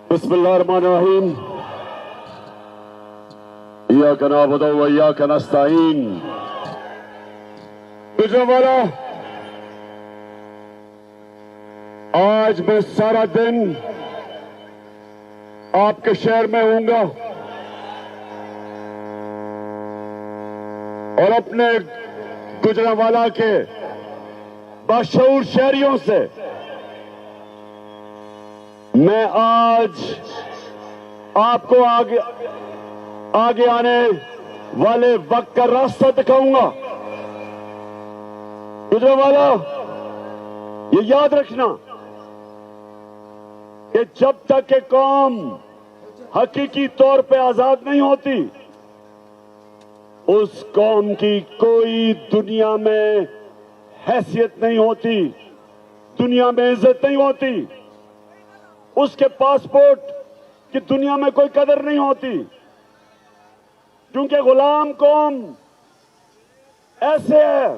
बिस्मिल्लाहिर्रहमानिर्रहीम। इय्याका नअबुदु व इय्याका नस्तईन। गुजरावाला, आज मैं सारा दिन आपके शहर में हूंगा और अपने गुजरावाला के बाशऊर शहरियों से मैं आज आपको आगे आने वाले वक्त का रास्ता दिखाऊंगा। गुजरावाला, ये याद रखना कि जब तक ये कौम हकीकी तौर पे आजाद नहीं होती, उस कौम की कोई दुनिया में हैसियत नहीं होती, दुनिया में इज्जत नहीं होती, उसके पासपोर्ट की दुनिया में कोई कदर नहीं होती। क्योंकि गुलाम कौम ऐसे है,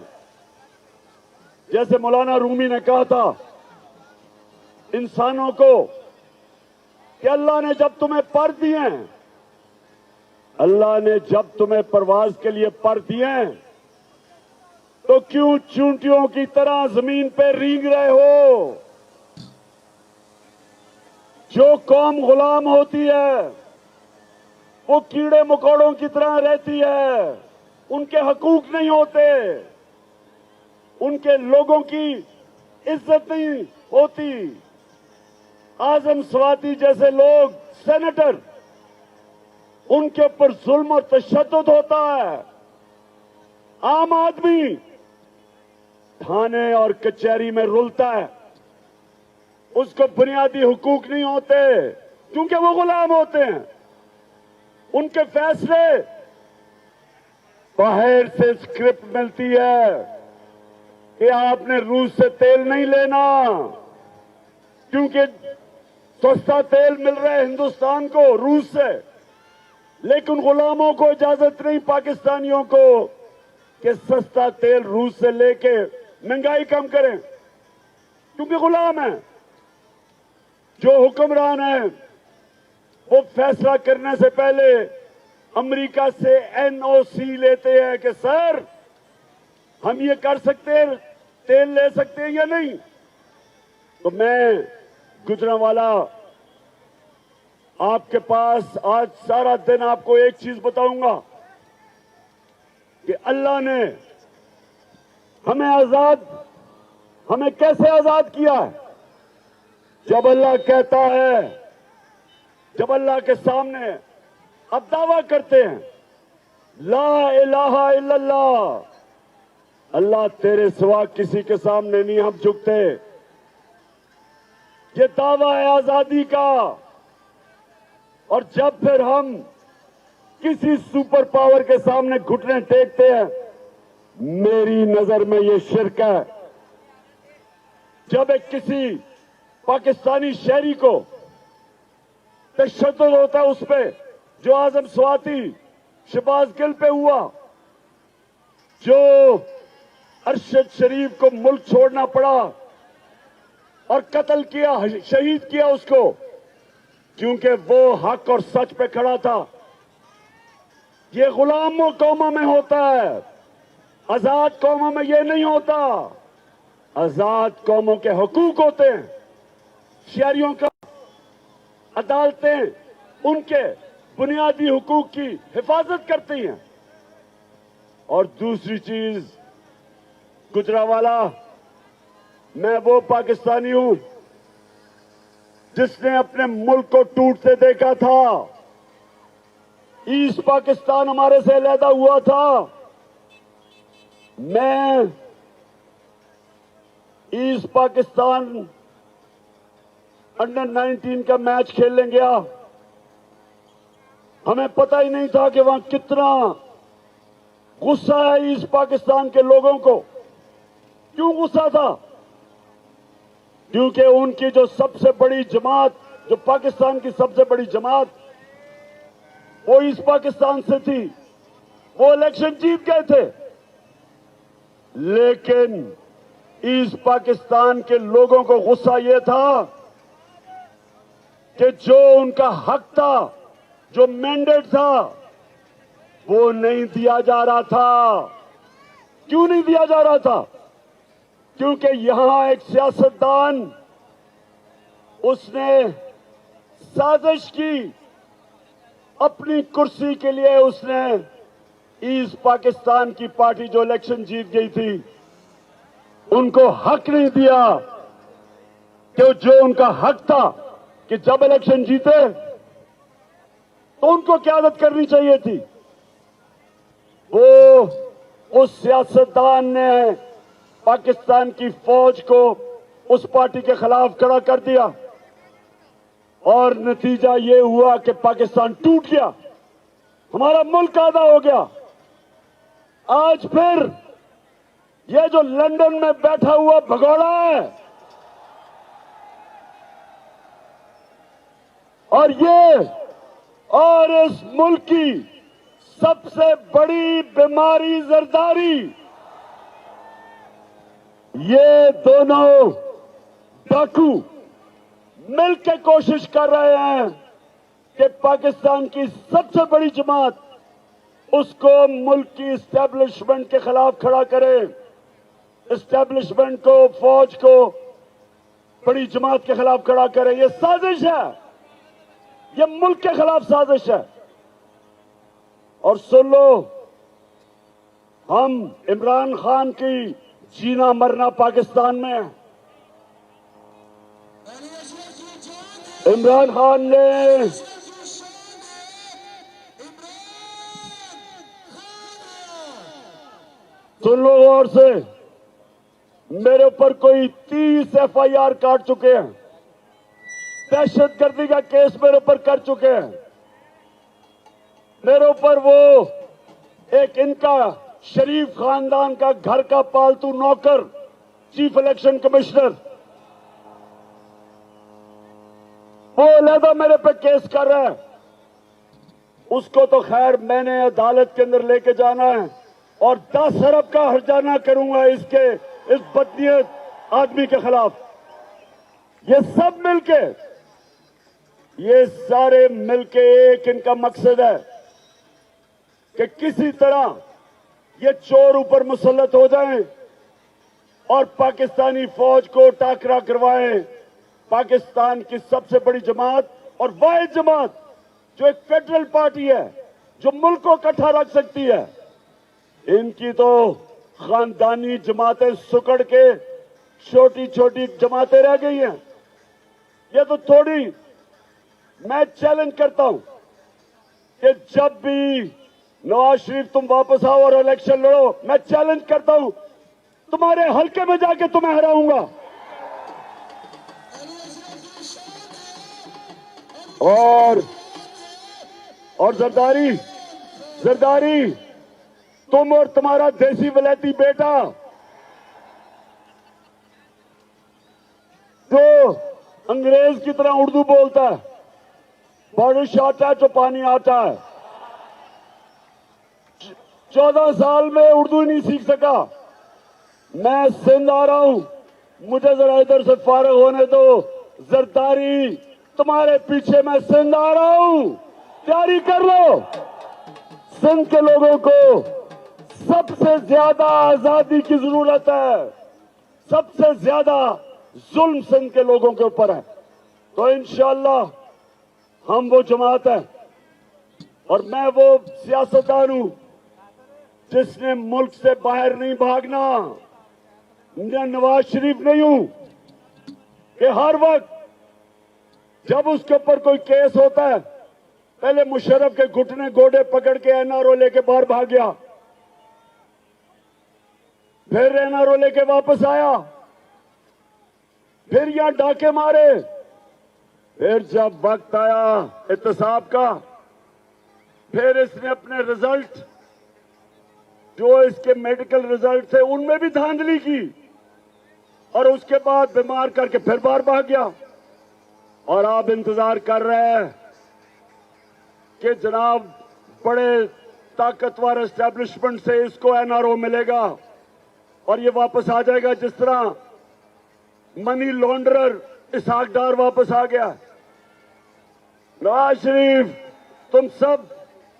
जैसे मौलाना रूमी ने कहा था इंसानों को कि अल्लाह ने जब तुम्हें पर दिए हैं, अल्लाह ने जब तुम्हें परवाज के लिए पर दिए हैं, तो क्यों चूंटियों की तरह जमीन पे रींग रहे हो? जो कौम गुलाम होती है वो कीड़े मकोड़ों की तरह रहती है, उनके हकूक नहीं होते, उनके लोगों की इज्जत नहीं होती। आजम स्वाति जैसे लोग, सेनेटर, उनके ऊपर जुल्म और तशद्दुद होता है। आम आदमी थाने और कचहरी में रुलता है, उसको बुनियादी हुकूक नहीं होते क्योंकि वो गुलाम होते हैं। उनके फैसले बाहर से स्क्रिप्ट मिलती है कि आपने रूस से तेल नहीं लेना क्योंकि सस्ता तेल मिल रहा है हिंदुस्तान को रूस से, लेकिन गुलामों को इजाजत नहीं, पाकिस्तानियों को, कि सस्ता तेल रूस से लेके महंगाई कम करें, क्योंकि गुलाम है। जो हुक्मरान है वो फैसला करने से पहले अमेरिका से एनओसी लेते हैं कि सर हम ये कर सकते हैं, तेल ले सकते हैं या नहीं। तो मैं गुजरावाला आपके पास आज सारा दिन आपको एक चीज बताऊंगा कि अल्लाह ने हमें कैसे आजाद किया है। जब अल्लाह कहता है, जब अल्लाह के सामने अब दावा करते हैं ला इलाहा इल्लल्लाह, अल्लाह तेरे सिवा किसी के सामने नहीं हम झुकते, ये दावा है आजादी का। और जब फिर हम किसी सुपर पावर के सामने घुटने टेकते हैं, मेरी नजर में ये शिर्क है। जब एक किसी पाकिस्तानी शहरी को तशद्दुद होता है उस पे, जो आजम स्वाति शहबाज गिल पे हुआ, जो अरशद शरीफ को मुल्क छोड़ना पड़ा और कत्ल किया, शहीद किया उसको, क्योंकि वो हक और सच पे खड़ा था। ये गुलामों कौमों में होता है, आजाद कौमों में ये नहीं होता। आजाद कौमों के हुकूक होते हैं, शहरियों का अदालतें उनके बुनियादी हुकूक की हिफाजत करती हैं। और दूसरी चीज, गुजरावाला, मैं वो पाकिस्तानी हूं जिसने अपने मुल्क को टूटते देखा था। ईस्ट पाकिस्तान हमारे से अलहदा हुआ था। मैं ईस्ट पाकिस्तान अंडर 19 का मैच खेलने गया, हमें पता ही नहीं था कि वहां कितना गुस्सा है ईस्ट पाकिस्तान के लोगों को। क्यों गुस्सा था? क्योंकि उनकी जो सबसे बड़ी जमात, जो पाकिस्तान की सबसे बड़ी जमात, वो ईस्ट पाकिस्तान से थी, वो इलेक्शन जीत गए थे। लेकिन ईस्ट पाकिस्तान के लोगों को गुस्सा ये था कि जो उनका हक था, जो मैंडेट था, वो नहीं दिया जा रहा था। क्यों नहीं दिया जा रहा था? क्योंकि यहां एक सियासतदान, उसने साजिश की, अपनी कुर्सी के लिए उसने ईस्ट पाकिस्तान की पार्टी जो इलेक्शन जीत गई थी, उनको हक नहीं दिया कि जो उनका हक था कि जब इलेक्शन जीते तो उनको क़यादत करनी चाहिए थी। वो उस सियासतदान ने पाकिस्तान की फौज को उस पार्टी के खिलाफ खड़ा कर दिया और नतीजा ये हुआ कि पाकिस्तान टूट गया, हमारा मुल्क आधा हो गया। आज फिर ये जो लंदन में बैठा हुआ भगोड़ा है और इस मुल्क की सबसे बड़ी बीमारी जरदारी, ये दोनों डाकू मिलकर कोशिश कर रहे हैं कि पाकिस्तान की सबसे बड़ी जमात उसको मुल्क की इस्टेब्लिशमेंट के खिलाफ खड़ा करे, इस्टेब्लिशमेंट को, फौज को बड़ी जमात के खिलाफ खड़ा करे। ये साजिश है, ये मुल्क के खिलाफ साजिश है। और सुन लो, हम इमरान खान की जीना मरना पाकिस्तान में है। इमरान खान ने सुन लो गौर से, मेरे ऊपर कोई 30 FIR काट चुके हैं, दहशतगर्दी का केस मेरे ऊपर कर चुके हैं। मेरे ऊपर वो एक इनका शरीफ खानदान का घर का पालतू नौकर, चीफ इलेक्शन कमिश्नर, वो अलहदा मेरे पे केस कर रहा है। उसको तो खैर मैंने अदालत के अंदर लेके जाना है और 10 अरब का हर्जाना करूंगा इस बदनीयत आदमी के खिलाफ। ये सब मिलके, ये सारे मिलके एक इनका मकसद है कि किसी तरह ये चोर ऊपर मुसल्लत हो जाएं और पाकिस्तानी फौज को टाकरा करवाएं। पाकिस्तान की सबसे बड़ी जमात और वाहिद जमात जो एक फेडरल पार्टी है, जो मुल्क को इकट्ठा रख सकती है, इनकी तो खानदानी जमातें सुकड़ के छोटी छोटी जमातें रह गई हैं। ये तो थोड़ी, मैं चैलेंज करता हूं कि जब भी नवाज शरीफ तुम वापस आओ और इलेक्शन लड़ो, मैं चैलेंज करता हूं तुम्हारे हल्के में जाके तुम्हें हराऊंगा। और जरदारी तुम और तुम्हारा देसी विलायती बेटा जो अंग्रेज की तरह उर्दू बोलता है, बारिश आता है तो पानी आता है, 14 साल में उर्दू नहीं सीख सका। मैं सिंध आ रहा हूं, मुझे जरा इधर से फारिग होने दो। जरदारी तुम्हारे पीछे मैं सिंध आ रहा हूं, तैयारी कर लो। सिंध के लोगों को सबसे ज्यादा आजादी की जरूरत है, सबसे ज्यादा जुल्म सिंध के लोगों के ऊपर है। तो इंशाअल्लाह हम वो जमात है और मैं वो सियासतदान हूं जिसने मुल्क से बाहर नहीं भागना। मैं नवाज शरीफ नहीं हूं कि हर वक्त जब उसके ऊपर कोई केस होता है, पहले मुशर्रफ के घुटने गोडे पकड़ के NRO लेके बाहर भाग गया, फिर NRO लेके वापस आया, फिर यहां डाके मारे, फिर जब वक्त आया एहतसाब का, फिर इसने अपने रिजल्ट जो इसके मेडिकल रिजल्ट थे उनमें भी धांधली की और उसके बाद बीमार करके फिर बाहर भाग गया। और आप इंतजार कर रहे हैं कि जनाब बड़े ताकतवर एस्टेब्लिशमेंट से इसको NRO मिलेगा और ये वापस आ जाएगा, जिस तरह मनी लॉन्ड्रर इसहाक डार वापस आ गया। नवाज शरीफ, तुम सब,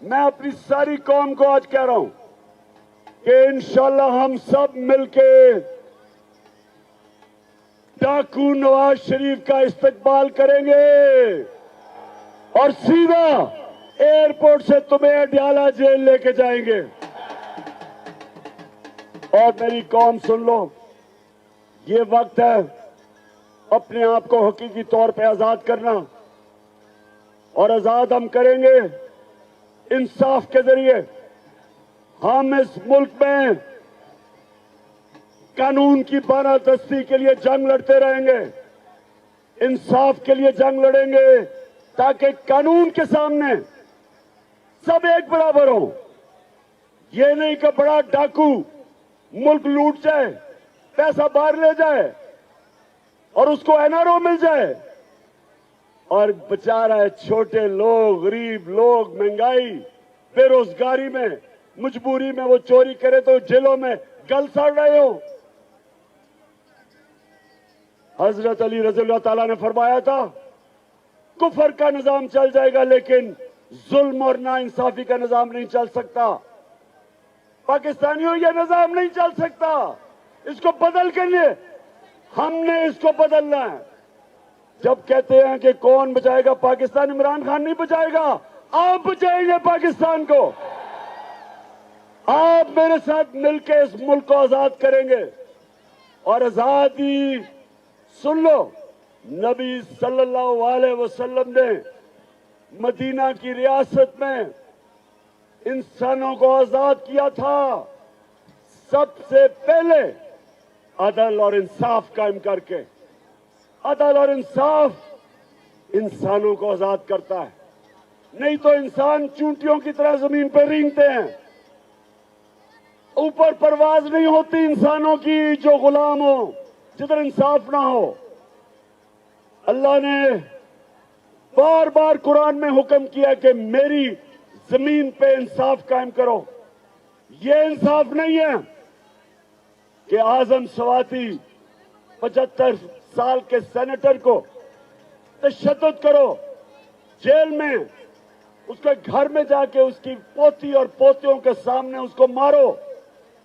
मैं अपनी सारी कौम को आज कह रहा हूं कि इंशाल्लाह हम सब मिलके डाकू नवाज शरीफ का इस्तकबाल करेंगे और सीधा एयरपोर्ट से तुम्हें अडयाला जेल लेके जाएंगे। और मेरी कौम सुन लो, ये वक्त है अपने आप को हकीकी तौर पे आजाद करना, और आजाद हम करेंगे इंसाफ के जरिए। हम इस मुल्क में कानून की बारादस्ती के लिए जंग लड़ते रहेंगे, इंसाफ के लिए जंग लड़ेंगे, ताकि कानून के सामने सब एक बराबर हो। ये नहीं कि बड़ा डाकू मुल्क लूट जाए, पैसा बाहर ले जाए और उसको एनआरओ मिल जाए, और बेचारा छोटे लोग, गरीब लोग महंगाई, बेरोजगारी में, मजबूरी में वो चोरी करे तो जेलों में गल सड़ रहे हो। हजरत अली रज़ियल्लाहु ताला ने फरमाया था, कुफर का निजाम चल जाएगा लेकिन जुल्म और नाइंसाफी का निजाम नहीं चल सकता। पाकिस्तानियों, यह निजाम नहीं चल सकता। इसको बदल के लिए हमने इसको बदलना है। जब कहते हैं कि कौन बचाएगा पाकिस्तान, इमरान खान नहीं बचाएगा, आप बचाएंगे पाकिस्तान को। आप मेरे साथ मिलकर इस मुल्क को आजाद करेंगे। और आजादी, सुन लो, नबी सल्लल्लाहु अलैहि वसल्लम ने मदीना की रियासत में इंसानों को आजाद किया था, सबसे पहले अदल और इंसाफ कायम करके। अदल और इंसाफ इंसानों को आजाद करता है, नहीं तो इंसान चूंटियों की तरह जमीन पर रेंगते हैं। ऊपर परवाज नहीं होती इंसानों की जो गुलाम हो, जिधर इंसाफ ना हो। अल्लाह ने बार बार कुरान में हुक्म किया कि मेरी जमीन पे इंसाफ कायम करो। ये इंसाफ नहीं है कि आजम स्वाति 75 साल के सेनेटर को तशद्दुद करो, जेल में, उसके घर में जाके उसकी पोती और पोतियों के सामने उसको मारो,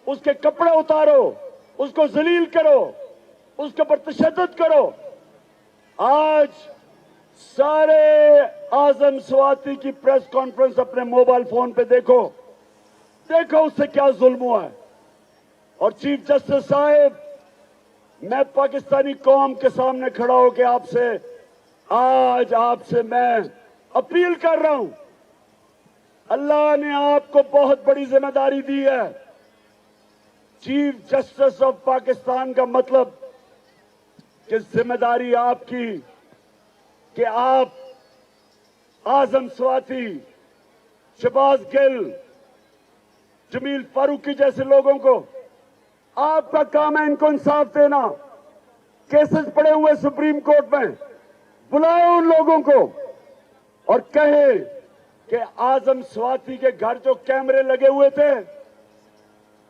उसके कपड़े उतारो, उसको जलील करो, उसके ऊपर तशद्दुद करो। आज सारे आजम स्वाति की प्रेस कॉन्फ्रेंस अपने मोबाइल फोन पे देखो, देखो उससे क्या जुल्म हुआ है। और चीफ जस्टिस साहब, मैं पाकिस्तानी कौम के सामने खड़ा होकर आपसे मैं अपील कर रहा हूं, अल्लाह ने आपको बहुत बड़ी जिम्मेदारी दी है। चीफ जस्टिस ऑफ पाकिस्तान का मतलब कि जिम्मेदारी आपकी कि आप आजम स्वाति, शहबाज गिल, जमील फारूकी जैसे लोगों को, आपका काम है इनको इंसाफ देना। केसेस पड़े हुए सुप्रीम कोर्ट में, बुलाए उन लोगों को और कहे कि आजम स्वाति के घर जो कैमरे लगे हुए थे,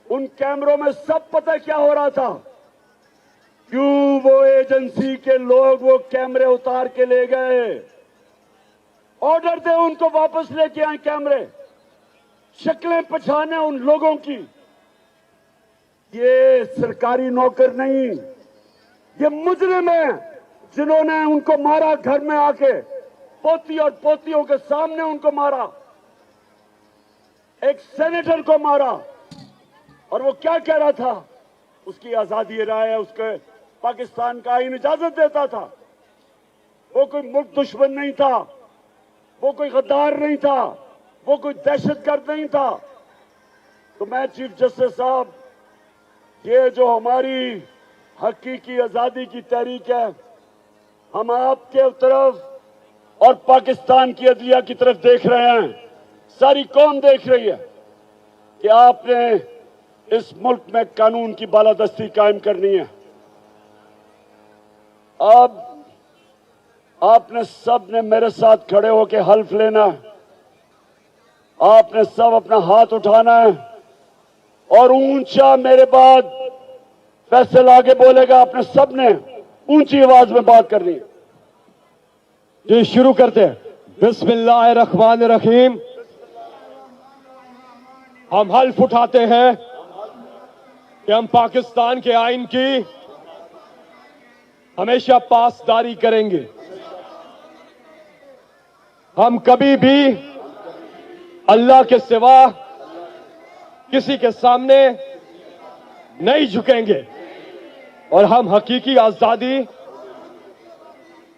उन कैमरों में सब पता क्या हो रहा था, क्यों वो एजेंसी के लोग वो कैमरे उतार के ले गए। ऑर्डर दे उनको वापस लेके आए कैमरे, शक्लें पहचाने उन लोगों की। ये सरकारी नौकर नहीं, ये मुजरिम है जिन्होंने उनको मारा, घर में आके पोती और पोतियों के सामने उनको मारा, एक सेनेटर को मारा। और वो क्या कह रहा था, उसकी आजादी राय है, उसके पाकिस्तान का आईन इजाजत देता था। वो कोई मुल्क दुश्मन नहीं था, वो कोई गद्दार नहीं था, वो कोई दहशतगर्द नहीं था। तो मैं चीफ जस्टिस साहब, ये जो हमारी हकीकी आजादी की तहरीक है, हम आपके तरफ और पाकिस्तान की अदलिया की तरफ देख रहे हैं, सारी कौम देख रही है कि आपने इस मुल्क में कानून की बालादस्ती कायम करनी है। अब आपने सब ने मेरे साथ खड़े होकर हल्फ लेना है, आपने सब अपना हाथ उठाना है और ऊंचा मेरे बाद फैसला आगे बोलेगा। आपने सब ने ऊंची आवाज में बात करनी है। जी शुरू करते हैं। बिस्मिल्लाहिर्रहमानिर्रहीम। हम हल्फ उठाते हैं कि हम पाकिस्तान के आइन की हमेशा पासदारी करेंगे। हम कभी भी अल्लाह के सिवा किसी के सामने नहीं झुकेंगे और हम हकीकी आजादी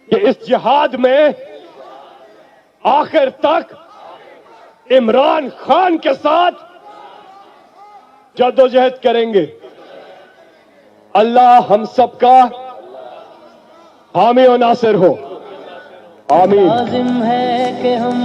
के इस जिहाद में आखिर तक इमरान खान के साथ जद्दोजहद करेंगे। अल्लाह हम सबका हामी और नासिर हो। आमीन। लाजिम है कि हम